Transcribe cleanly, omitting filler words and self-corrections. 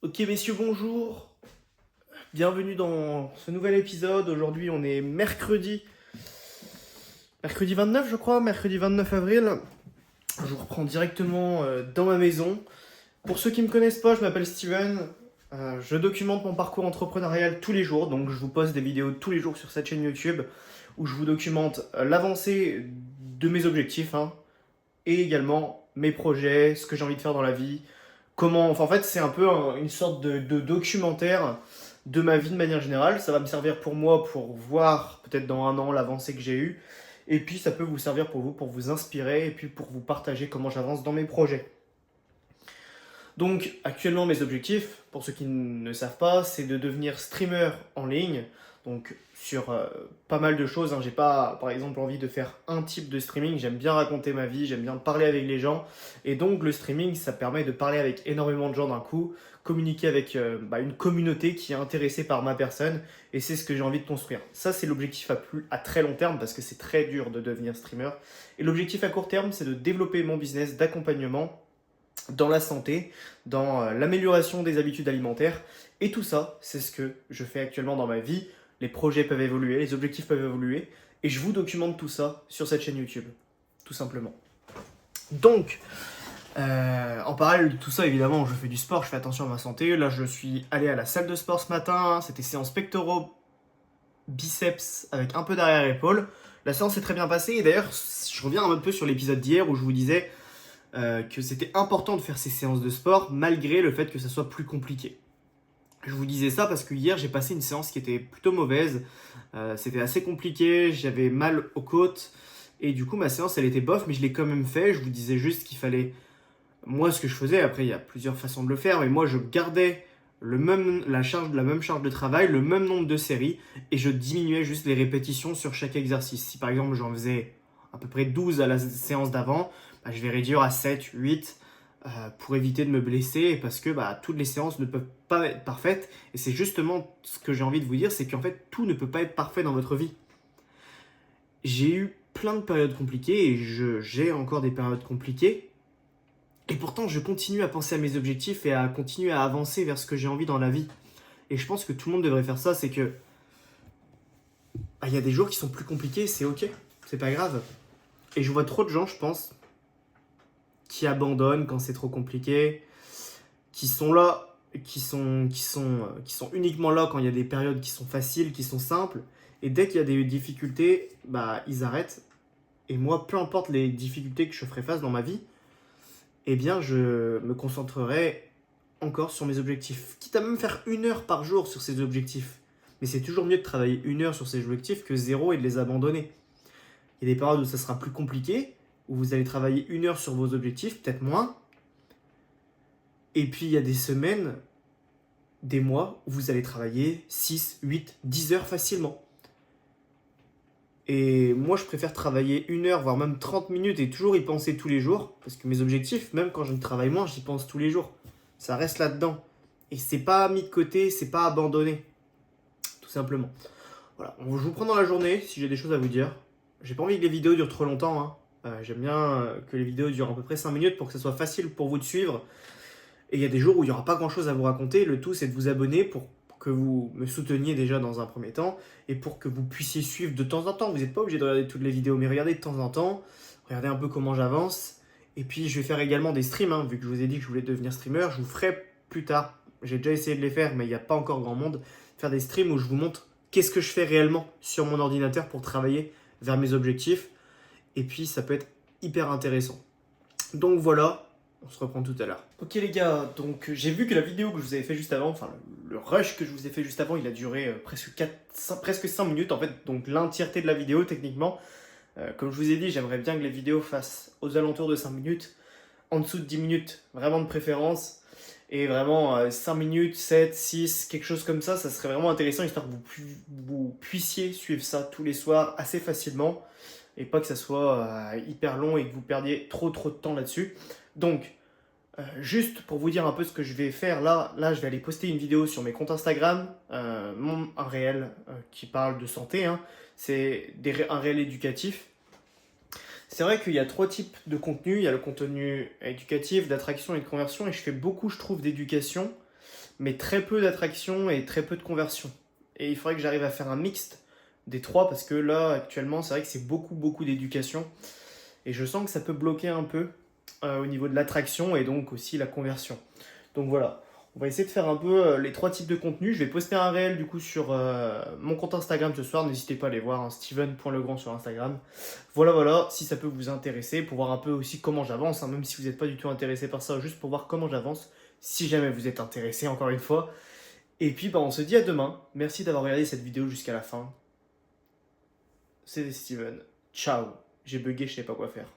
Ok messieurs, bonjour, bienvenue dans ce nouvel épisode. Aujourd'hui on est mercredi 29 je crois, mercredi 29 avril. Je vous reprends directement dans ma maison. Pour ceux qui ne me connaissent pas, je m'appelle Steven. Je documente mon parcours entrepreneurial tous les jours, donc je vous poste des vidéos tous les jours sur cette chaîne YouTube où je vous documente l'avancée de mes objectifs et également mes projets, ce que j'ai envie de faire dans la vie, comment. Enfin, en fait, c'est un peu une sorte de documentaire de ma vie de manière générale. Ça va me servir pour moi pour voir peut-être dans un an l'avancée que j'ai eue. Et puis ça peut vous servir pour vous, pour vous inspirer et puis pour vous partager comment j'avance dans mes projets. Donc actuellement mes objectifs, pour ceux qui ne savent pas, c'est de devenir streamer en ligne. Donc sur pas mal de choses, J'ai pas par exemple envie de faire un type de streaming, j'aime bien raconter ma vie, j'aime bien parler avec les gens. Et donc le streaming, ça permet de parler avec énormément de gens d'un coup, communiquer avec une communauté qui est intéressée par ma personne. Et c'est ce que j'ai envie de construire. Ça c'est l'objectif à très long terme parce que c'est très dur de devenir streamer. Et l'objectif à court terme, c'est de développer mon business d'accompagnement dans la santé, dans l'amélioration des habitudes alimentaires. Et tout ça, c'est ce que je fais actuellement dans ma vie. Les projets peuvent évoluer, les objectifs peuvent évoluer. Et je vous documente tout ça sur cette chaîne YouTube, tout simplement. Donc, en parallèle de tout ça, évidemment, je fais du sport, je fais attention à ma santé. Là, je suis allé à la salle de sport ce matin. C'était séance pectoraux, biceps avec un peu d'arrière-épaule. La séance s'est très bien passée. Et d'ailleurs, je reviens un peu sur l'épisode d'hier où je vous disais que c'était important de faire ces séances de sport malgré le fait que ça soit plus compliqué. Je vous disais ça parce que hier j'ai passé une séance qui était plutôt mauvaise, c'était assez compliqué, j'avais mal aux côtes et du coup ma séance elle était bof mais je l'ai quand même fait. Je vous disais juste qu'il fallait, moi ce que je faisais, après il y a plusieurs façons de le faire, mais moi je gardais la même charge de travail, le même nombre de séries et je diminuais juste les répétitions sur chaque exercice. Si par exemple j'en faisais à peu près 12 à la séance d'avant, je vais réduire à 7, 8 pour éviter de me blesser parce que toutes les séances ne peuvent pas être parfaites. Et c'est justement ce que j'ai envie de vous dire, c'est qu'en fait tout ne peut pas être parfait dans votre vie. J'ai eu plein de périodes compliquées et j'ai encore des périodes compliquées. Et pourtant je continue à penser à mes objectifs et à continuer à avancer vers ce que j'ai envie dans la vie. Et je pense que tout le monde devrait faire ça, c'est que il y a des jours qui sont plus compliqués, c'est ok, c'est pas grave. Et je vois trop de gens, je pense, qui abandonnent quand c'est trop compliqué, qui sont là, qui sont uniquement là quand il y a des périodes qui sont faciles, qui sont simples, et dès qu'il y a des difficultés, ils arrêtent. Et moi, peu importe les difficultés que je ferai face dans ma vie, eh bien, je me concentrerai encore sur mes objectifs. Quitte à même faire 1 heure par jour sur ces objectifs. Mais c'est toujours mieux de travailler 1 heure sur ces objectifs que 0 et de les abandonner. Il y a des périodes où ça sera plus compliqué, où vous allez travailler 1 heure sur vos objectifs, peut-être moins. Et puis il y a des semaines, des mois, où vous allez travailler 6, 8, 10 heures facilement. Et moi, je préfère travailler 1 heure, voire même 30 minutes et toujours y penser tous les jours. Parce que mes objectifs, même quand je travaille moins, j'y pense tous les jours. Ça reste là-dedans. Et c'est pas mis de côté, c'est pas abandonné. Tout simplement. Voilà, je vous prends dans la journée si j'ai des choses à vous dire. J'ai pas envie que les vidéos durent trop longtemps. J'aime bien que les vidéos durent à peu près 5 minutes pour que ce soit facile pour vous de suivre. Et il y a des jours où il n'y aura pas grand chose à vous raconter. Le tout, c'est de vous abonner pour que vous me souteniez déjà dans un premier temps et pour que vous puissiez suivre de temps en temps. Vous n'êtes pas obligé de regarder toutes les vidéos, mais regardez de temps en temps. Regardez un peu comment j'avance. Et puis, je vais faire également des streams. Vu que je vous ai dit que je voulais devenir streamer, je vous ferai plus tard. J'ai déjà essayé de les faire, mais il n'y a pas encore grand monde. Faire des streams où je vous montre qu'est-ce que je fais réellement sur mon ordinateur pour travailler vers mes objectifs. Et puis, ça peut être hyper intéressant. Donc voilà. On se reprend tout à l'heure. Ok les gars, donc j'ai vu que la vidéo que je vous avais fait juste avant, enfin le rush que je vous ai fait juste avant, il a duré presque 5 minutes en fait, donc l'entièreté de la vidéo techniquement. Comme je vous ai dit, j'aimerais bien que les vidéos fassent aux alentours de 5 minutes, en dessous de 10 minutes, vraiment de préférence. Et vraiment 5 minutes, 7, 6, quelque chose comme ça serait vraiment intéressant, histoire que vous puissiez suivre ça tous les soirs assez facilement. Et pas que ça soit hyper long et que vous perdiez trop de temps là-dessus. Donc, juste pour vous dire un peu ce que je vais faire, là je vais aller poster une vidéo sur mes comptes Instagram, un réel qui parle de santé, c'est un réel éducatif. C'est vrai qu'il y a 3 types de contenu, il y a le contenu éducatif, d'attraction et de conversion, et je fais beaucoup, je trouve, d'éducation, mais très peu d'attraction et très peu de conversion. Et il faudrait que j'arrive à faire un mixte des trois parce que là, actuellement, c'est vrai que c'est beaucoup d'éducation. Et je sens que ça peut bloquer un peu au niveau de l'attraction et donc aussi la conversion. Donc voilà, on va essayer de faire un peu les trois types de contenus. Je vais poster un réel du coup sur mon compte Instagram ce soir. N'hésitez pas à aller voir, hein, steven.legrand sur Instagram. Voilà, si ça peut vous intéresser, pour voir un peu aussi comment j'avance, hein, même si vous n'êtes pas du tout intéressé par ça, juste pour voir comment j'avance, si jamais vous êtes intéressé encore une fois. Et puis on se dit à demain. Merci d'avoir regardé cette vidéo jusqu'à la fin. C'était Steven. Ciao. J'ai bugué, je sais pas quoi faire.